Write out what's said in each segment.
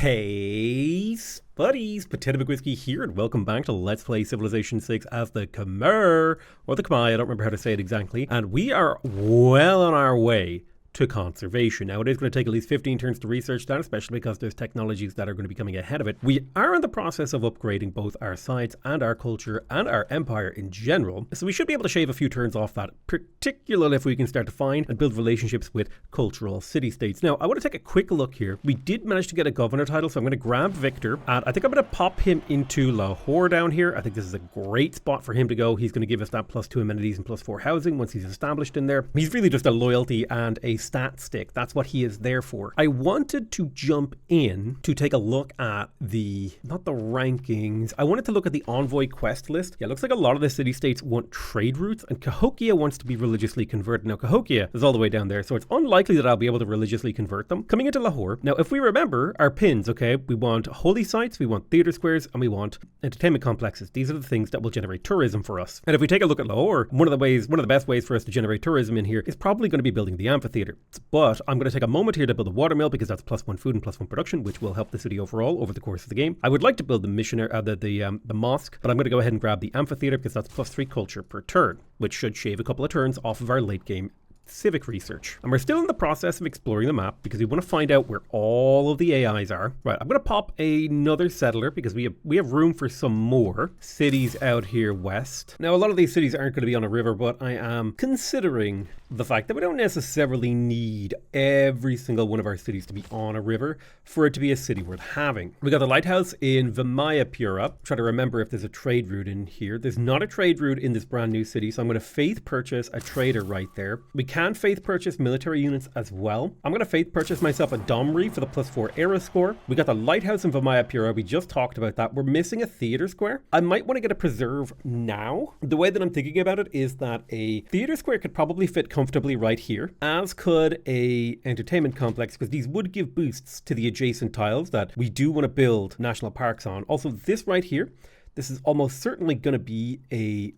Hey, buddies, PotatoMcWhiskey here, and welcome back to Let's Play Civilization 6 as the Khmer, or the Khmer, I don't remember how to say it exactly, and we are well on our way to conservation. Now, it is going to take at least 15 turns to research that, especially because there's technologies that are going to be coming ahead of it. We are in the process of upgrading both our sites and our culture and our empire in general, so we should be able to shave a few turns off that, particularly if we can start to find and build relationships with cultural city-states. Now, I want to take a quick look here. We did manage to get a governor title, so I'm going to grab Victor, and I think I'm going to pop him into Lahore down here. I think this is a great spot for him to go. He's going to give us that +2 amenities and +4 housing once he's established in there. He's really just a loyalty and a stat stick. That's what he is there for. I wanted to jump in to take a look at not the rankings. I wanted to look at the envoy quest list. Yeah, it looks like a lot of the city-states want trade routes, and Cahokia wants to be religiously converted. Now, Cahokia is all the way down there, so it's unlikely that I'll be able to religiously convert them. Coming into Lahore, now, if we remember our pins, okay, we want holy sites, we want theater squares, and we want entertainment complexes. These are the things that will generate tourism for us. And if we take a look at Lahore, one of the best ways for us to generate tourism in here is probably going to be building the amphitheater. But I'm going to take a moment here to build a watermill because that's +1 food and +1 production, which will help the city overall over the course of the game. I would like to build the the mosque, but I'm going to go ahead and grab the amphitheater because that's +3 culture per turn, which should shave a couple of turns off of our late game civic research. And we're still in the process of exploring the map because we want to find out where all of the AIs are. Right, I'm going to pop another settler because we have room for some more cities out here west. Now, a lot of these cities aren't going to be on a river, but I am considering the fact that we don't necessarily need every single one of our cities to be on a river for it to be a city worth having. We got the lighthouse in Vimayapura. Try to remember if there's a trade route in here. There's not a trade route in this brand new city, so I'm going to faith purchase a trader right there. We can faith purchase military units as well. I'm going to faith purchase myself a Domri for the +4 era score. We got the lighthouse in Vimayapura. We just talked about that. We're missing a theater square. I might want to get a preserve now. The way that I'm thinking about it is that a theater square could probably fit comfortably right here, as could a entertainment complex, because these would give boosts to the adjacent tiles that we do want to build national parks on. Also, this right here, this is almost certainly going to be a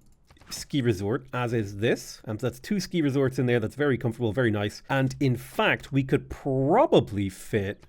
ski resort, as is this, and so that's 2 ski resorts in there. That's very comfortable, very nice, and in fact we could probably fit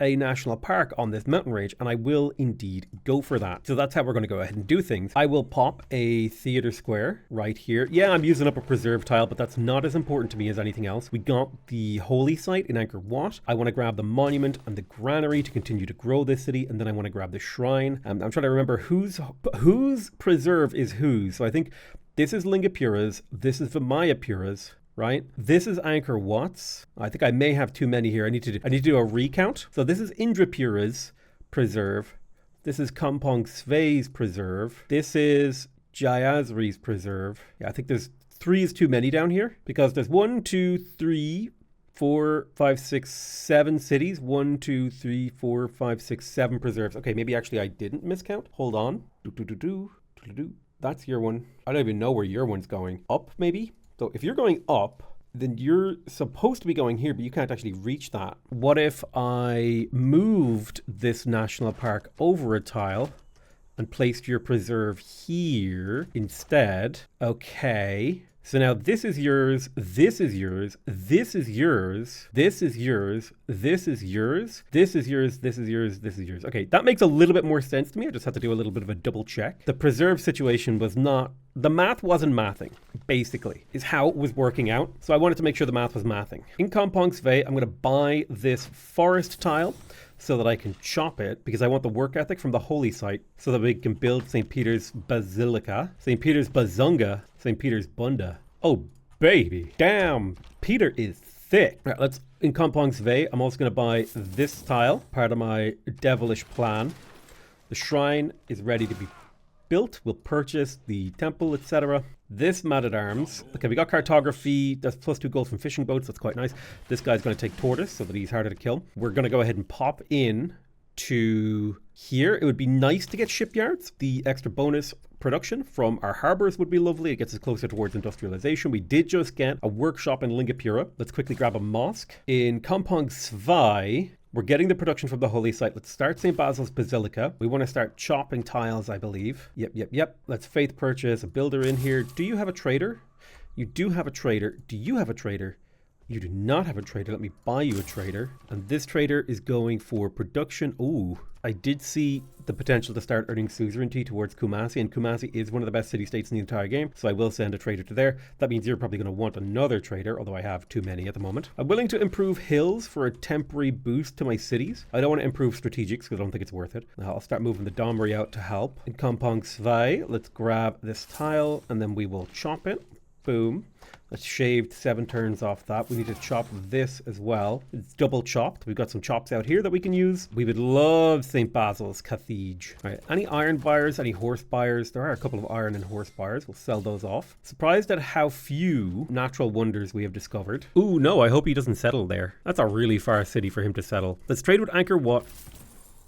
a national park on this mountain range, and I will indeed go for that. So that's how we're going to go ahead and do things. I will pop a theater square right here. Yeah, I'm using up a preserve tile, but that's not as important to me as anything else. We got the holy site in Angkor Wat. I want to grab the monument and the granary to continue to grow this city, and then I want to grab the shrine. I'm trying to remember whose preserve is whose. So I think this is Lingapura's, this is Vimayapura's, right? This is Angkor Wat's. I think I may have too many here. I need to do a recount. So this is Indrapura's preserve. This is Kampong Svei's preserve. This is Jayasri's preserve. Yeah, I think there's 3 is too many down here because there's 1, 2, 3, 4, 5, 6, 7 cities. 1, 2, 3, 4, 5, 6, 7 preserves. Okay, maybe actually I didn't miscount. Hold on. That's your one. I don't even know where your one's going. Up, maybe? So if you're going up, then you're supposed to be going here, but you can't actually reach that. What if I moved this national park over a tile and placed your preserve here instead? Okay. So now this is yours, this is yours, this is yours, this is yours, this is yours, this is yours, this is yours, this is yours. Okay, that makes a little bit more sense to me. I just have to do a little bit of a double check. The preserve situation was not, the math wasn't mathing, basically, is how it was working out. So I wanted to make sure the math was mathing. In Kampong Svei, I'm going to buy this forest tile so that I can chop it, because I want the work ethic from the holy site so that we can build St. Peter's Basilica, St. Peter's Bazunga, St. Peter's Bunda. Oh, baby. Damn, Peter is thick. Right, let's, in Kampong Svei, I'm also going to buy this tile, part of my devilish plan. The shrine is ready to be built. We'll purchase the temple, etc. This man-at-arms. Okay, we got cartography. That's +2 gold from fishing boats. That's quite nice. This guy's going to take tortoise so that he's harder to kill. We're going to go ahead and pop in to here. It would be nice to get shipyards. The extra bonus production from our harbors would be lovely. It gets us closer towards industrialization. We did just get a workshop in Lingapura. Let's quickly grab a mosque. In Kampong Svai, we're getting the production from the holy site. Let's start St. Basil's Basilica. We want to start chopping tiles, I believe. Yep. Let's faith purchase a builder in here. Do you have a trader? You do have a trader. Do you have a trader? You do not have a trader. Let me buy you a trader. And this trader is going for production. Ooh, I did see the potential to start earning suzerainty towards Kumasi, and Kumasi is one of the best city-states in the entire game, so I will send a trader to there. That means you're probably going to want another trader, although I have too many at the moment. I'm willing to improve hills for a temporary boost to my cities. I don't want to improve strategics because I don't think it's worth it. Now I'll start moving the Domri out to help. In Kampong Svai, let's grab this tile, and then we will chop it. Boom. Let's shaved 7 turns off that. We need to chop this as well. It's double chopped. We've got some chops out here that we can use. We would love St. Basil's Cathedral. All right, any iron buyers, any horse buyers? There are a couple of iron and horse buyers. We'll sell those off. Surprised at how few natural wonders we have discovered. Ooh, no, I hope he doesn't settle there. That's a really far city for him to settle. Let's trade with Angkor Wat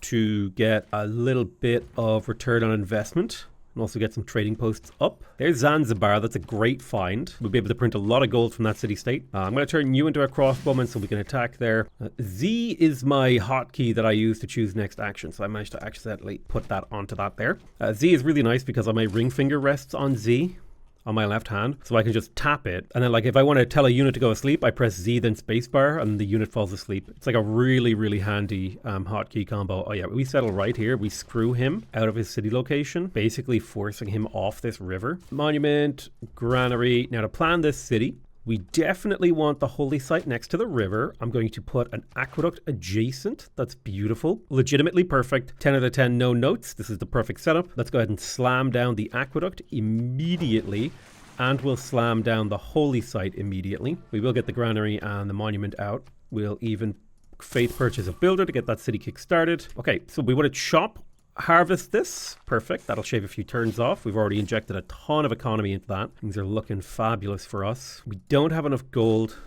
to get a little bit of return on investment. And also get some trading posts up. There's Zanzibar. That's a great find. We'll be able to print a lot of gold from that city-state. I'm going to turn you into a crossbowman so we can attack there. Z is my hotkey that I use to choose next action. So I managed to accidentally put that onto that there. Z is really nice because my ring finger rests on Z on my left hand, so I can just tap it, and then like if I want to tell a unit to go asleep, I press Z then spacebar and the unit falls asleep. It's like a really handy hotkey combo. Oh yeah, we settle right here. We screw him out of his city location, basically forcing him off this river. Monument, granary. Now to plan this city, we definitely want the holy site next to the river. I'm going to put an aqueduct adjacent. That's beautiful. Legitimately perfect. 10 out of 10, no notes. This is the perfect setup. Let's go ahead and slam down the aqueduct immediately. And we'll slam down the holy site immediately. We will get the granary and the monument out. We'll even faith purchase a builder to get that city kick-started. Okay, so we want to chop, harvest this. Perfect. That'll shave a few turns off. We've already injected a ton of economy into that. Things are looking fabulous for us. We don't have enough gold,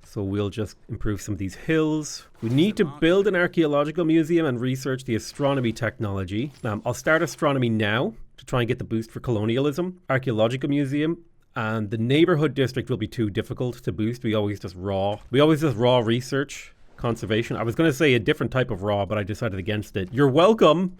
so we'll just improve some of these hills. We need to build an archaeological museum and research the astronomy technology. I'll start astronomy now to try and get the boost for colonialism. Archaeological museum. And the neighborhood district will be too difficult to boost. We always just raw research conservation. I was going to say a different type of raw, but I decided against it. You're welcome,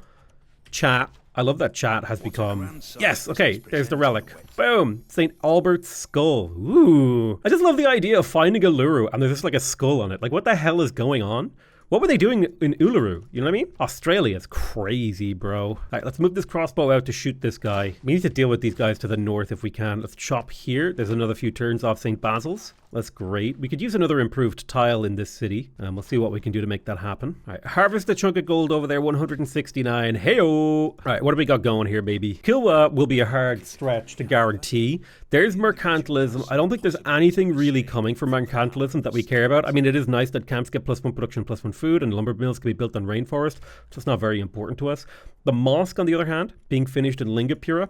chat. I love that chat has become... Yes, okay, there's the relic. Boom! St. Albert's skull. Ooh. I just love the idea of finding a Uluru and there's just like a skull on it. Like, what the hell is going on? What were they doing in Uluru? You know what I mean? Australia's crazy, bro. All right, let's move this crossbow out to shoot this guy. We need to deal with these guys to the north if we can. Let's chop here. There's another few turns off St. Basil's. That's great. We could use another improved tile in this city. We'll see what we can do to make that happen. All right, harvest a chunk of gold over there, 169. Hey-o! All right, what do we got going here, baby? Kilwa will be a hard stretch to guarantee. There's mercantilism. I don't think there's anything really coming from mercantilism that we care about. I mean, it is nice that camps get +1 production, +1 food, and lumber mills can be built on rainforest. It's just not very important to us. The mosque, on the other hand, being finished in Lingapura.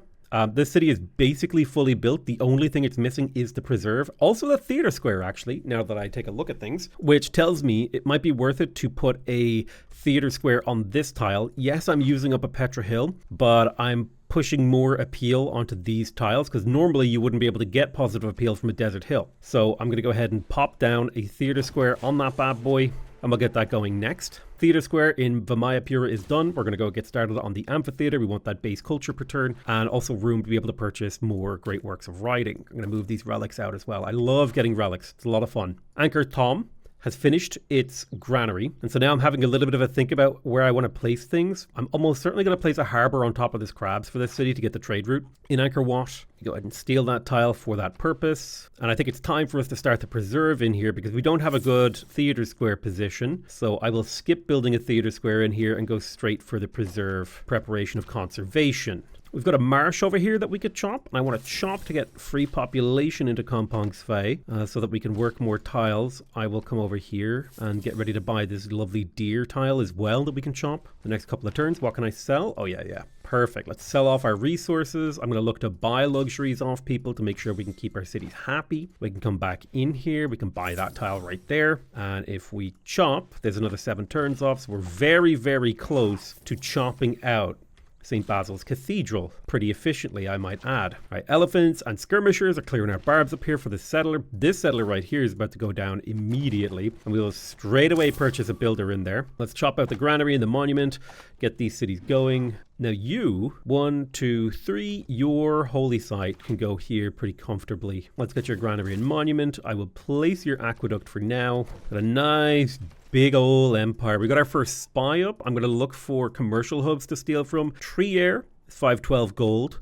This city is basically fully built. The only thing it's missing is the preserve. Also the theater square, actually, now that I take a look at things, which tells me it might be worth it to put a theater square on this tile. Yes, I'm using up a Petra Hill, but I'm pushing more appeal onto these tiles because normally you wouldn't be able to get positive appeal from a desert hill. So I'm going to go ahead and pop down a theater square on that bad boy. And we'll get that going next. Theater Square in Vimayapura is done. We're going to go get started on the amphitheater. We want that base culture per turn and also room to be able to purchase more great works of writing. I'm going to move these relics out as well. I love getting relics. It's a lot of fun. Angkor Thom has finished its granary. And so now I'm having a little bit of a think about where I want to place things. I'm almost certainly going to place a harbour on top of this crabs for this city to get the trade route. In Angkor Wat, you go ahead and steal that tile for that purpose. And I think it's time for us to start the preserve in here because we don't have a good theatre square position. So I will skip building a theatre square in here and go straight for the preserve preparation of conservation. We've got a marsh over here that we could chop. And I want to chop to get free population into Kampong Svai so that we can work more tiles. I will come over here and get ready to buy this lovely deer tile as well that we can chop. The next couple of turns, what can I sell? Oh, yeah. Perfect. Let's sell off our resources. I'm going to look to buy luxuries off people to make sure we can keep our cities happy. We can come back in here. We can buy that tile right there. And if we chop, there's another 7 turns off. So we're very close to chopping out St. Basil's Cathedral pretty efficiently, I might add. Right, elephants and skirmishers are clearing our barbs up here for the settler. This settler right here is about to go down immediately, and we will straight away purchase a builder in there. Let's chop out the granary and the monument, get these cities going. Now you, 1, 2, 3, your holy site can go here pretty comfortably. Let's get your granary and monument. I will place your aqueduct for now. Got a nice big old empire. We got our first spy up. I'm going to look for commercial hubs to steal from. Trier, 512 gold.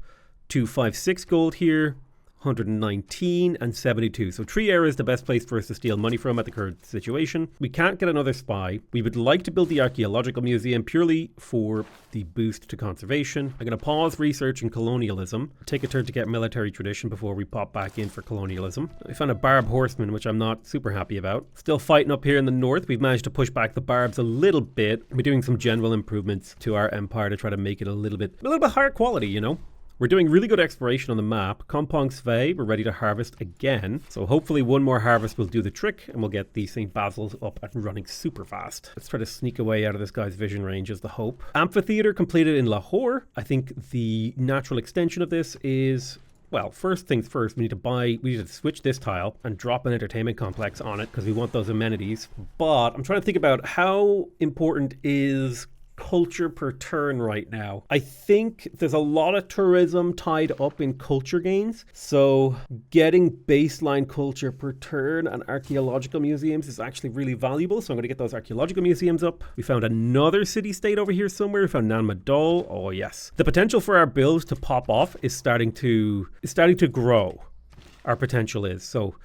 256 gold here. 119 and 72. So Trier is the best place for us to steal money from at the current situation. We can't get another spy. We would like to build the archaeological museum purely for the boost to conservation. I'm going to pause research and colonialism. Take a turn to get military tradition before we pop back in for colonialism. We found a barb horseman, which I'm not super happy about. Still fighting up here in the north. We've managed to push back the barbs a little bit. We're doing some general improvements to our empire to try to make it a little bit higher quality, you know. We're doing really good exploration on the map. Kompong Sve, we're ready to harvest again. So hopefully one more harvest will do the trick and we'll get the St. Basil's up and running super fast. Let's try to sneak away out of this guy's vision range is the hope. Amphitheater completed in Lahore. I think the natural extension of this is... Well, first things first, we need to switch this tile and drop an entertainment complex on it because we want those amenities. But I'm trying to think about how important is culture per turn right now. I think there's a lot of tourism tied up in culture gains. So getting baseline culture per turn and archaeological museums is actually really valuable. So I'm going to get those archaeological museums up. We found another city-state over here somewhere. We found Nan Madol. Oh yes. The potential for our builds to pop off is starting to grow. Our potential is. So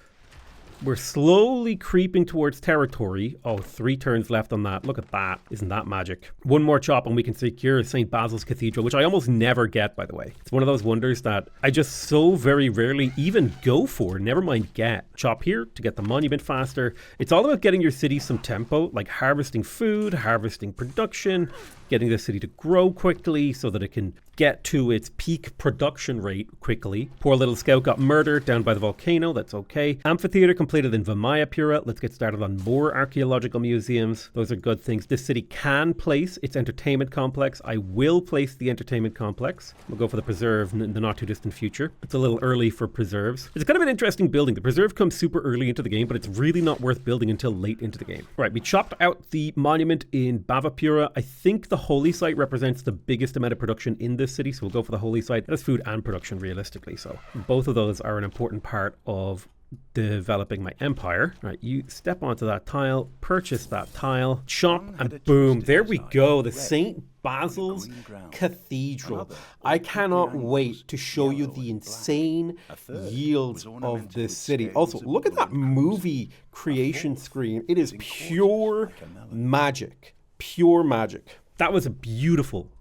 we're slowly creeping towards territory. Oh, 3 turns left on that. Look at that. Isn't that magic? One more chop and we can secure St. Basil's Cathedral, which I almost never get, by the way. It's one of those wonders that I just so very rarely even go for, never mind get. Chop here to get the monument faster. It's all about getting your city some tempo, like harvesting food, harvesting production, getting the city to grow quickly so that it can get to its peak production rate quickly. Poor little scout got murdered down by the volcano. That's okay. Amphitheater completed in Vimayapura. Let's get started on more archaeological museums. Those are good things. This city can place its entertainment complex. I will place the entertainment complex. We'll go for the preserve in the not too distant future. It's a little early for preserves. It's kind of an interesting building. The preserve comes super early into the game, but it's really not worth building until late into the game. Right, we chopped out the monument in Bhavapura. I think the holy site represents the biggest amount of production in this city, so we'll go for the holy site. That's food and production realistically, so both of those are an important part of developing my empire. All right, you step onto that tile, purchase that tile, chop, and boom, there we go. The St. Basil's Cathedral. I cannot wait to show you the insane yields of this city. Also, look at that movie creation screen. It is pure magic. Pure magic. That was a beautiful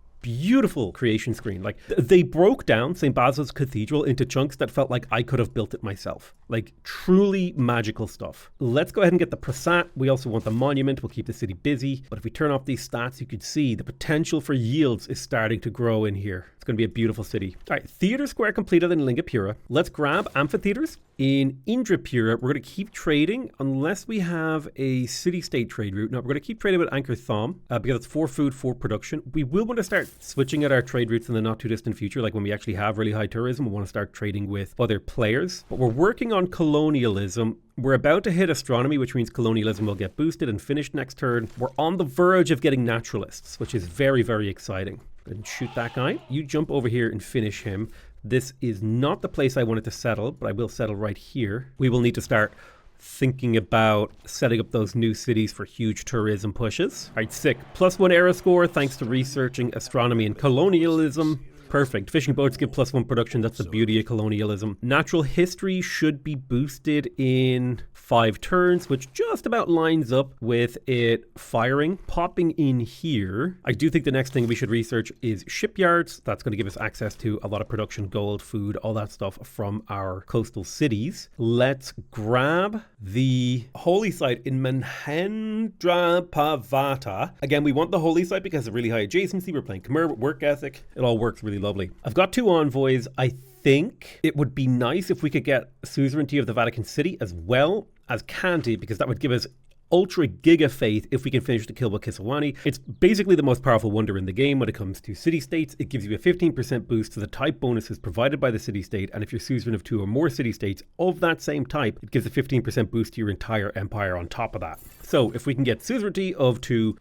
creation screen. Like, they broke down St. Basil's Cathedral into chunks that felt like I could have built it myself. Like, truly magical stuff. Let's go ahead and get the Prasat. We also want the monument. We'll keep the city busy. But if we turn off these stats, you could see the potential for yields is starting to grow in here. It's going to be a beautiful city. All right, Theatre Square completed in Lingapura. Let's grab amphitheaters. In Indrapura, we're going to keep trading unless we have a city-state trade route. No, we're going to keep trading with Angkor Thom because it's for food, for production. We will want to start switching out our trade routes in the not too distant future, like when we actually have really high tourism. We want to start trading with other players. But we're working on colonialism. We're about to hit astronomy, which means colonialism will get boosted and finished next turn. We're on the verge of getting naturalists, which is very, very exciting. And shoot that guy. You jump over here and finish him. This is not the place I wanted to settle, but I will settle right here. We will need to start thinking about setting up those new cities for huge tourism pushes. All right, sick. +1 era score thanks to researching astronomy and colonialism. Perfect. Fishing boats give +1 production. That's the beauty of colonialism. Natural history should be boosted in 5 turns, which just about lines up with it firing. Popping in here, I do think the next thing we should research is shipyards. That's going to give us access to a lot of production, gold, food, all that stuff from our coastal cities. Let's grab the holy site in Mahendrapavata. Again, we want the holy site because of really high adjacency. We're playing Khmer, work ethic. It all works really lovely. I've got 2 envoys. I think it would be nice if we could get suzerainty of the Vatican City as well as Kandy, because that would give us ultra giga faith if we can finish the Kilwa Kisawani. It's basically the most powerful wonder in the game when it comes to city-states. It gives you a 15% boost to the type bonuses provided by the city-state, and if you're suzerain of 2 or more city-states of that same type, it gives a 15% boost to your entire empire on top of that. So if we can get suzerainty of 2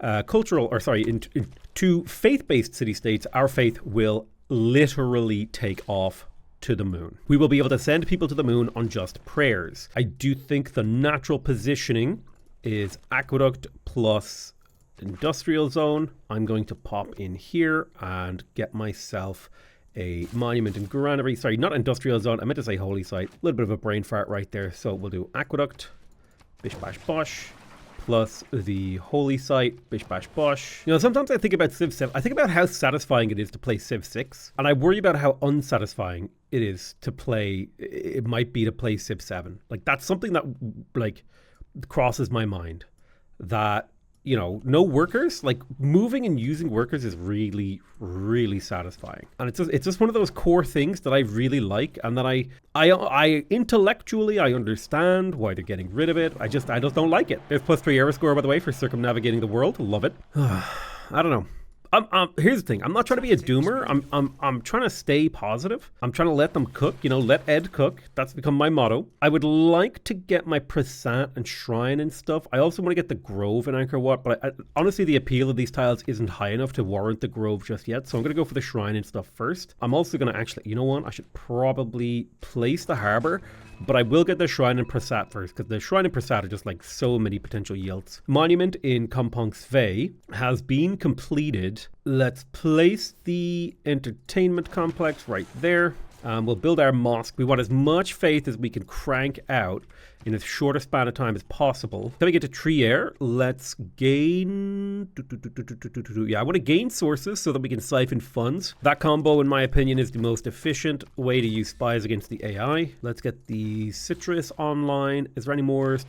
2 faith-based city-states, our faith will literally take off to the moon. We will be able to send people to the moon on just prayers. I do think the natural positioning is aqueduct plus industrial zone. I'm going to pop in here and get myself a monument and granary. Sorry, not industrial zone. I meant to say holy site. A little bit of a brain fart right there. So we'll do aqueduct, bish bash bosh, plus the holy site, bish bash bosh. You know, sometimes I think about Civ 7. I think about how satisfying it is to play Civ 6. And I worry about how unsatisfying it is to play, it might be to play Civ 7. Like, that's something that, like, crosses my mind, that, you know, no workers, like moving and using workers is really, really satisfying. And it's just one of those core things that I really like, and that I intellectually, I understand why they're getting rid of it. I just don't like it. There's +3 error score, by the way, for circumnavigating the world. Love it. I don't know. Here's the thing. I'm not trying to be a doomer. I'm trying to stay positive. I'm trying to let them cook. You know, let Ed cook. That's become my motto. I would like to get my Prasat and Shrine and stuff. I also want to get the Grove in Angkor Wat, but honestly, the appeal of these tiles isn't high enough to warrant the Grove just yet. So I'm going to go for the Shrine and stuff first. I'm also going to actually, you know what? I should probably place the Harbor, but I will get the Shrine and Prasat first, because the Shrine and Prasat are just like so many potential yields. Monument in Kampong Sve has been completed. Let's place the entertainment complex right there. We'll build our mosque. We want as much faith as we can crank out in as short a span of time as possible. Then we get to Trier. Let's gain... Yeah, I want to gain sources so that we can siphon funds. That combo, in my opinion, is the most efficient way to use spies against the AI. Let's get the citrus online. Is there any more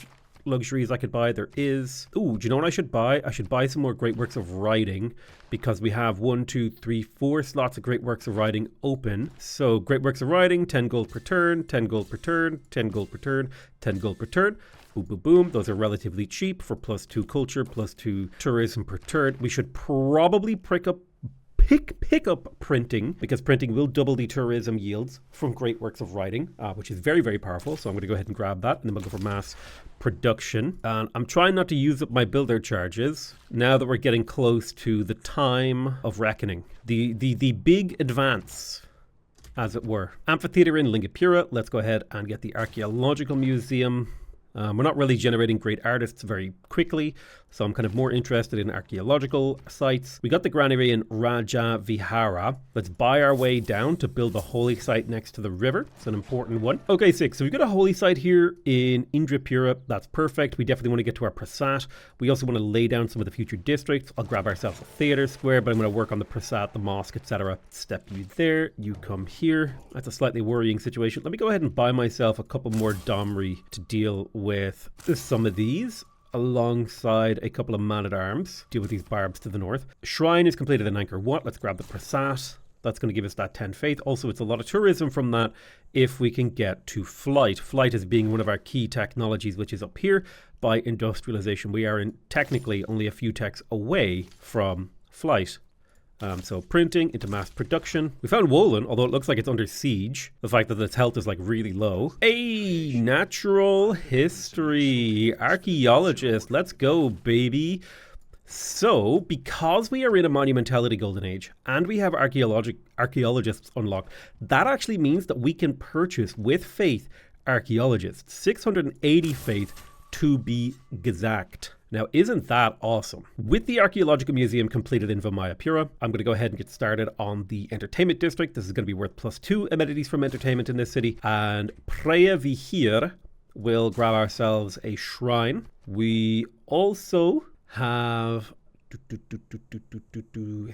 luxuries I could buy? There is. Ooh, do you know what I should buy? I should buy some more Great Works of Writing, because we have 1, 2, 3, 4 slots of Great Works of Writing open. So Great Works of Writing, 10 gold per turn, 10 gold per turn, 10 gold per turn, 10 gold per turn. Boom, boom, boom. Those are relatively cheap for +2 culture, +2 tourism per turn. We should probably pick up printing, because printing will double the tourism yields from Great Works of Writing, which is very, very powerful. So I'm going to go ahead and grab that, and then we'll go for mass production. And I'm trying not to use up my builder charges now that we're getting close to the time of reckoning. The big advance, as it were. Amphitheater in Lingapura. Let's go ahead and get the Archaeological Museum. We're not really generating great artists very quickly, so I'm kind of more interested in archaeological sites. We got the granary in Raja Vihara. Let's buy our way down to build the holy site next to the river. It's an important one. Okay, 6. So we've got a holy site here in Indrapura. That's perfect. We definitely want to get to our Prasat. We also want to lay down some of the future districts. I'll grab ourselves a theater square, but I'm going to work on the Prasat, the mosque, etc. Step you there. You come here. That's a slightly worrying situation. Let me go ahead and buy myself a couple more Domri to deal with some of these, alongside a couple of man-at-arms. Deal with these barbs to the north. Shrine is completed in Angkor Wat. Let's grab the Prasat. That's going to give us that 10 faith. Also, it's a lot of tourism from that if we can get to flight. Flight is being one of our key technologies, which is up here by industrialization. We are technically only a few techs away from flight. So printing into mass production. We found Wolin, although it looks like it's under siege. The fact that its health is like really low. Hey, natural history. Archaeologist. Let's go, baby. So, because we are in a monumentality golden age and we have archaeologists unlocked, that actually means that we can purchase with faith archaeologists. 680 faith to be exact. Now, isn't that awesome? With the Archaeological Museum completed in Vimayapura, I'm going to go ahead and get started on the Entertainment District. This is going to be worth +2 amenities from entertainment in this city. And Preya Vihir will grab ourselves a shrine. We also have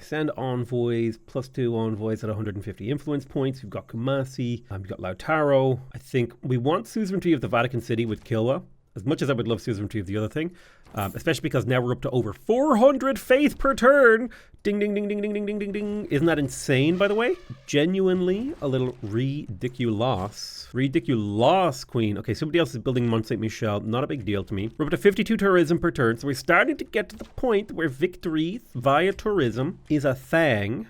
send envoys, +2 envoys at 150 influence points. We've got Kumasi, we've got Lautaro. I think we want suzerainty of the Vatican City with Kilwa. As much as I would love suzerainty of the other thing, especially because now we're up to over 400 faith per turn. Ding, ding, ding, ding, ding, ding, ding, ding, ding. Isn't that insane, by the way? Genuinely a little ridiculous. Ridiculous, Queen. Okay, somebody else is building Mont Saint Michel. Not a big deal to me. We're up to 52 tourism per turn, so we're starting to get to the point where victory via tourism is a thing.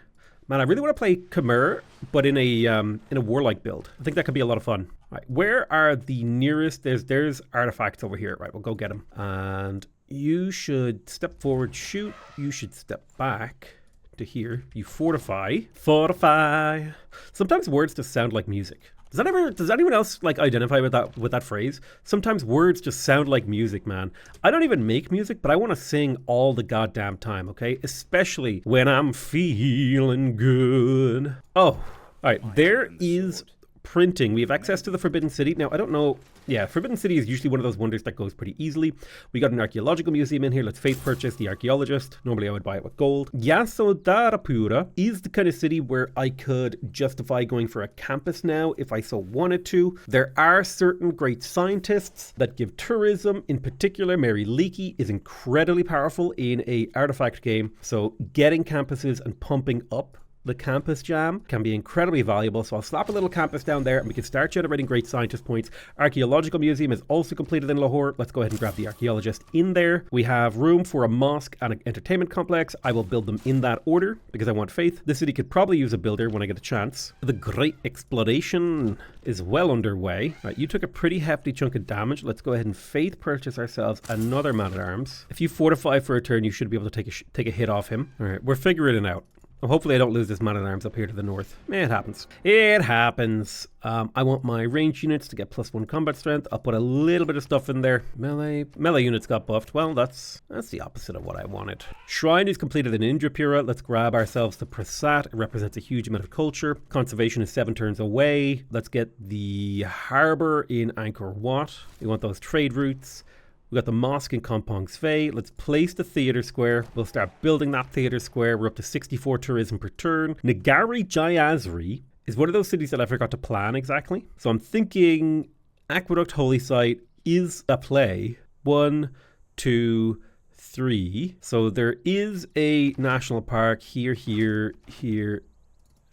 Man, I really want to play Khmer, but in a warlike build. I think that could be a lot of fun. Right, where are the nearest? There's artifacts over here. Right, we'll go get them. And you should step forward, shoot. You should step back to here. You fortify. Fortify. Sometimes words just sound like music. Does anyone else like identify with that phrase? Sometimes words just sound like music, man. I don't even make music, but I want to sing all the goddamn time, okay? Especially when I'm feeling good. Oh, all right. There is printing. We have access to the Forbidden City. Now, I don't know. Yeah, Forbidden City is usually one of those wonders that goes pretty easily. We got an archaeological museum in here. Let's faith purchase the archaeologist. Normally I would buy it with gold. Yasodharapura is the kind of city where I could justify going for a campus now if I so wanted to. There are certain great scientists that give tourism. In particular, Mary Leakey is incredibly powerful in a artifact game. So getting campuses and pumping up the campus jam can be incredibly valuable, so I'll slap a little campus down there and we can start generating great scientist points. Archaeological museum is also completed in Lahore. Let's go ahead and grab the archaeologist in there. We have room for a mosque and an entertainment complex. I will build them in that order because I want faith. The city could probably use a builder when I get a chance. The great exploration is well underway. Right, you took a pretty hefty chunk of damage. Let's go ahead and faith purchase ourselves another man-at-arms. If you fortify for a turn, you should be able to take a hit off him. All right, we're figuring it out. Well, hopefully I don't lose this man-at-arms up here to the north. It happens. It happens. I want my range units to get +1 combat strength. I'll put a little bit of stuff in there. Melee units got buffed. Well, that's the opposite of what I wanted. Shrine is completed in Indrapura. Let's grab ourselves the Prasat. It represents a huge amount of culture. Conservation is 7 turns away. Let's get the harbor in Angkor Wat. We want those trade routes. We got the mosque in Kampong Svei. Let's place the theater square. We'll start building that theater square. We're up to 64 tourism per turn. Nagari Jayasri is one of those cities that I forgot to plan exactly. So I'm thinking Aqueduct Holy Site is a play. 1, 2, 3. So there is a national park here,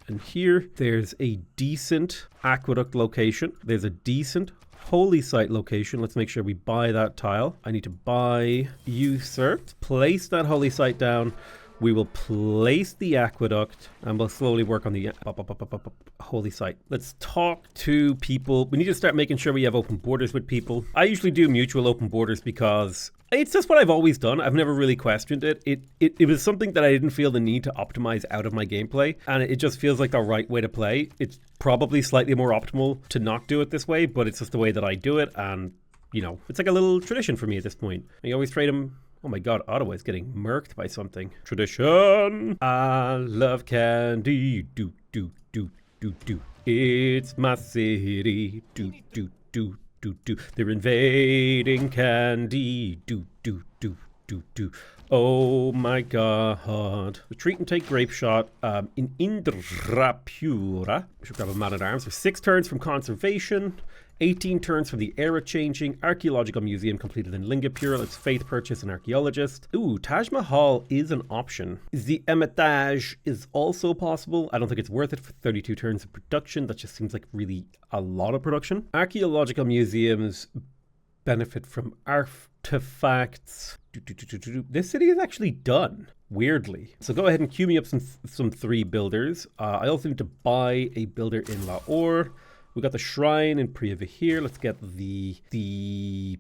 and here. There's a decent aqueduct location. There's a decent holy site location. Let's make sure we buy that tile. I need to buy you, sir. Place that holy site down. We will place the aqueduct and we'll slowly work on the holy site. Let's talk to people. We need to start making sure we have open borders with people. I usually do mutual open borders because it's just what I've always done. I've never really questioned it. It was something that I didn't feel the need to optimize out of my gameplay, and it just feels like the right way to play. It's probably slightly more optimal to not do it this way, but it's just the way that I do it, and you know, it's like a little tradition for me at this point. I always trade them. Oh my god, Ottawa is getting murked by something. Tradition. I love candy. Do, do, do, do, do. It's my city. Do, do, do, do, do. They're invading Candy. Do, do, do, do, do. Oh my god. Retreat and take grape shot in Indrapura. We should grab a man-at-arms. There's 6 turns from conservation. 18 turns from the era changing. Archaeological museum completed in Lingapura. Let's faith purchase an archaeologist. Ooh, Taj Mahal is an option. The Hermitage is also possible. I don't think it's worth it for 32 turns of production. That just seems like really a lot of production. Archaeological museums benefit from artifacts. This city is actually done, weirdly. So go ahead and queue me up some 3 builders. I also need to buy a builder in Lahore. We got the shrine in Priya here. Let's get the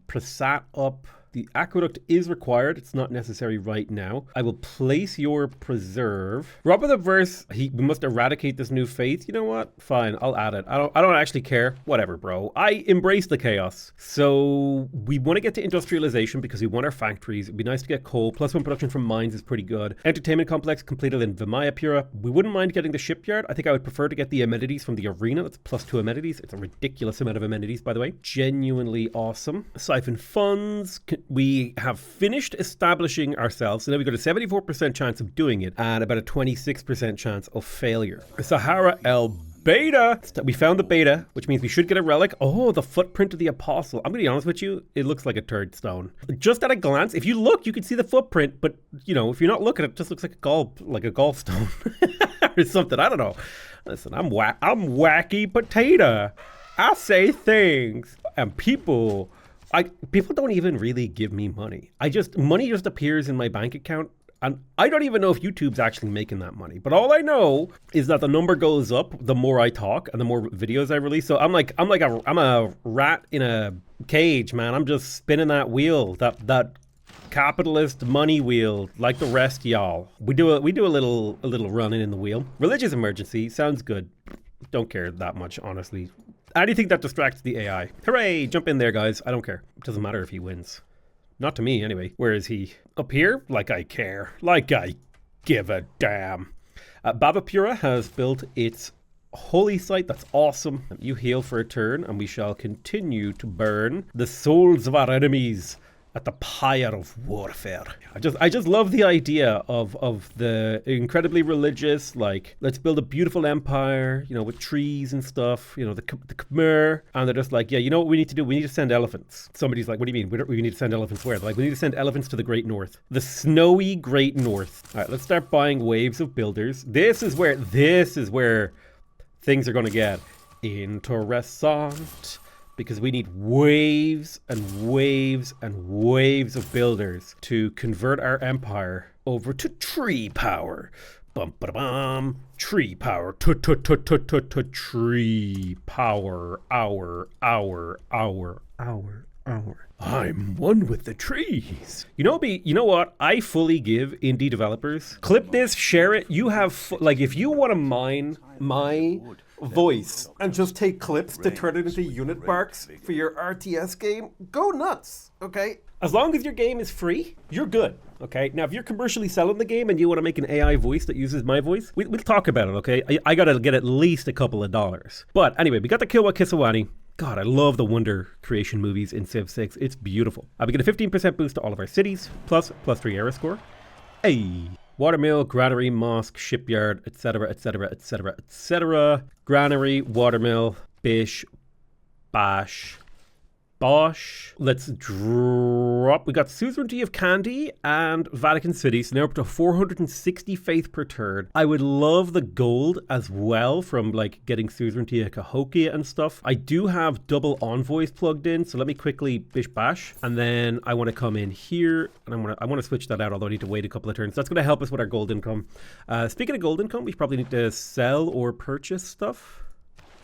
Prasat up. The aqueduct is required. It's not necessary right now. I will place your preserve. Rob of the verse. We must eradicate this new faith. You know what? Fine, I'll add it. I don't actually care. Whatever, bro. I embrace the chaos. So we want to get to industrialization because we want our factories. It'd be nice to get coal. +1 production from mines is pretty good. Entertainment complex completed in Vimayapura. We wouldn't mind getting the shipyard. I think I would prefer to get the amenities from the arena. That's +2 amenities. It's a ridiculous amount of amenities, by the way. Genuinely awesome. Siphon funds. We have finished establishing ourselves, so now we've got a 74% chance of doing it and about a 26% chance of failure. Sahara El beta. We found the beta, which means we should get a relic. Oh, the footprint of the apostle. I'm gonna be honest with you, it looks like a turd stone. Just at a glance, if you look, you can see the footprint, but you know, if you're not looking, it just looks like a gallstone or something. I don't know. Listen, I'm wacky potato. I say things, and people don't even really give me money. Money just appears in my bank account. And I don't even know if YouTube's actually making that money. But all I know is that the number goes up the more I talk and the more videos I release. So I'm a rat in a cage, man. I'm just spinning that wheel, that capitalist money wheel, like the rest of y'all. We do a little running in the wheel. Religious emergency sounds good. Don't care that much, honestly. Anything that distracts the AI. Hooray! Jump in there, guys. I don't care. It doesn't matter if he wins. Not to me, anyway. Where is he? Up here? Like I care. Like I give a damn. Bavapura has built its holy site. That's awesome. You heal for a turn, and we shall continue to burn the souls of our enemies at the pyre of warfare. I just love the idea of the incredibly religious, like, let's build a beautiful empire, you know, with trees and stuff, you know, the Khmer, and they're just like, yeah, you know what we need to do? We need to send elephants. Somebody's like, what do you mean? We need to send elephants where? They're like, we need to send elephants to the Great North. The snowy Great North. All right, let's start buying waves of builders. This is where things are going to get interessant. Because we need waves and waves and waves of builders to convert our empire over to tree power. Bum ba bum. Tree power. Tree power. Hour. I'm one with the trees. You know what? I fully give indie developers. Clip this, share it. You have if you want to mine my voice and just take clips to turn it into unit barks for your RTS game, go nuts, okay? As long as your game is free, you're good, okay? Now, if you're commercially selling the game and you want to make an AI voice that uses my voice, we'll talk about it, okay? I gotta get at least a couple of dollars. But anyway, we got the Kilwa Kisawani. God, I love the Wonder Creation movies in Civ 6. It's beautiful. We get a 15% boost to all of our cities, plus +3 era score. Hey. Watermill, granary, mosque, shipyard, etc., etc., etc., etc. Granary, watermill, bish, bash, bosh. Let's drop. We got Suzerainty of Kandy and Vatican City, so now up to 460 faith per turn. I would love the gold as well from like getting Suzerainty of Cahokia and stuff. I do have double envoys plugged in, so let me quickly bish bash, and then I want to come in here and I want to switch that out, although I need to wait a couple of turns. That's going to help us with our gold income. Speaking of gold income, we probably need to sell or purchase stuff.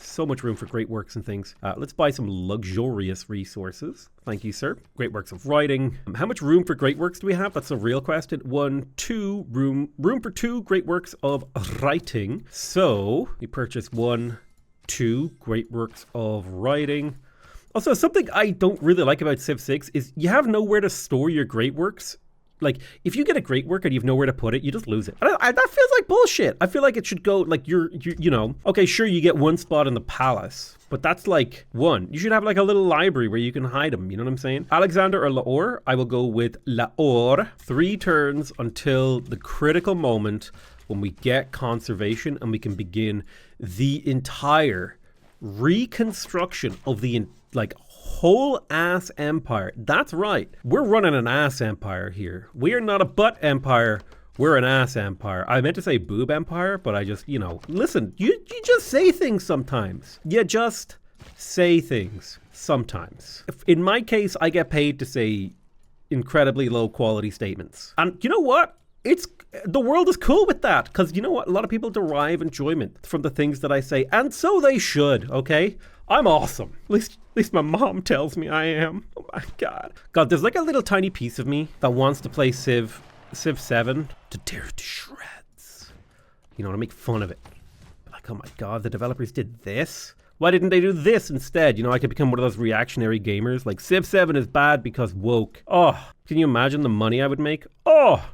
So much room for great works and things. Let's buy some luxurious resources. Thank you, sir. Great works of writing. How much room for great works do we have? That's a real question. Room for 2 great works of writing. So we purchase 2 great works of writing. Also, something I don't really like about Civ 6 is you have nowhere to store your great works. Like, if you get a great work and you have nowhere to put it, you just lose it. That feels like bullshit. I feel like it should go, like, you know, okay, sure, you get 1 spot in the palace, but that's like 1. You should have like a little library where you can hide them, you know what I'm saying? Alexander or Lahore? I will go with Lahore. 3 turns until the critical moment when we get conservation and we can begin the entire reconstruction of the, whole ass empire. That's right. We're running an ass empire here. We are not a butt empire. We're an ass empire. I meant to say boob empire, but I just, listen, you just say things sometimes. You just say things sometimes. In my case, I get paid to say incredibly low quality statements. And you know what? The world is cool with that, because you know what? A lot of people derive enjoyment from the things that I say, and so they should, okay? I'm awesome. At least my mom tells me I am. Oh my God. God, there's like a little tiny piece of me that wants to play Civ 7 to tear it to shreds. You know, to make fun of it. Like, oh my God, the developers did this? Why didn't they do this instead? You know, I could become one of those reactionary gamers. Like, Civ 7 is bad because woke. Oh, can you imagine the money I would make? Oh,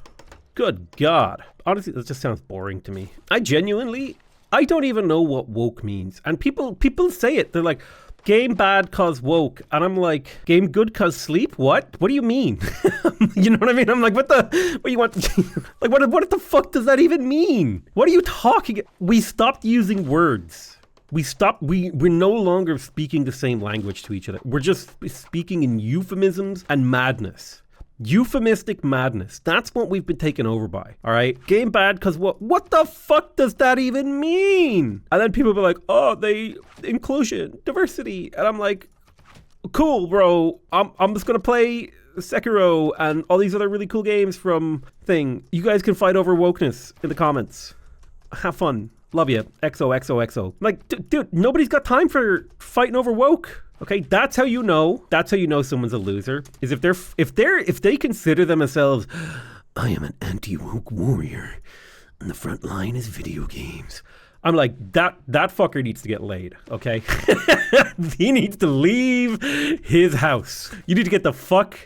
good God. Honestly, that just sounds boring to me. I don't even know what woke means. And people say it. They're like, game bad cause woke. And I'm like, game good cause sleep? What? What do you mean? You know what I mean? I'm like, what do you want? Like, what the fuck does that even mean? What are you talking? We stopped using words we're no longer speaking the same language to each other. We're just speaking in euphemisms and madness. Euphemistic madness. That's what we've been taken over by. All right. Game bad because what the fuck does that even mean? And then people be like, oh, inclusion, diversity. And I'm like, cool, bro. I'm just gonna play Sekiro and all these other really cool games from thing. You guys can fight over wokeness in the comments. Have fun. Love you. XOXOXO. Like, dude, nobody's got time for fighting over woke. Okay, that's how you know someone's a loser. Is if they consider themselves, I am an anti-woke warrior, and the front line is video games. I'm like, that fucker needs to get laid, okay? He needs to leave his house. You need to get the fuck,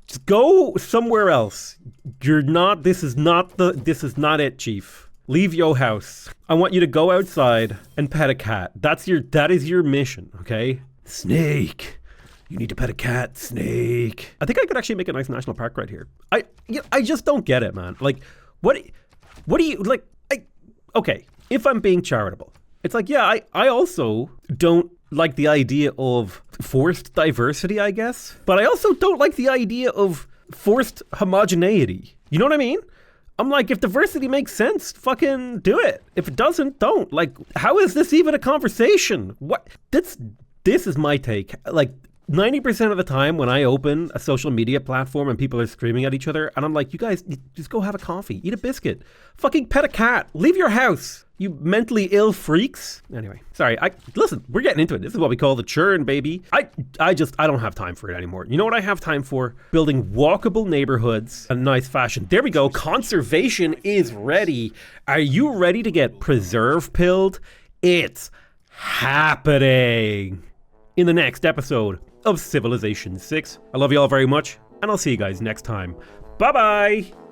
just go somewhere else. This is not it, chief. Leave your house. I want you to go outside and pet a cat. That is your mission, okay? Snake. You need to pet a cat, Snake. I think I could actually make a nice national park right here. I just don't get it, man. Like, what do you, like, okay, if I'm being charitable, it's like, yeah, I also don't like the idea of forced diversity, I guess. But I also don't like the idea of forced homogeneity. You know what I mean? I'm like, if diversity makes sense, fucking do it. If it doesn't, don't. Like, how is this even a conversation? What? This is my take. Like, 90% of the time when I open a social media platform and people are screaming at each other, and I'm like, you guys, just go have a coffee, eat a biscuit, fucking pet a cat, leave your house, you mentally ill freaks. Anyway, sorry, listen, we're getting into it. This is what we call the churn, baby. I don't have time for it anymore. You know what I have time for? Building walkable neighborhoods in nice fashion. There we go. Conservation is ready. Are you ready to get preserve pilled? It's happening in the next episode of Civilization 6. I love you all very much, and I'll see you guys next time. Bye-bye!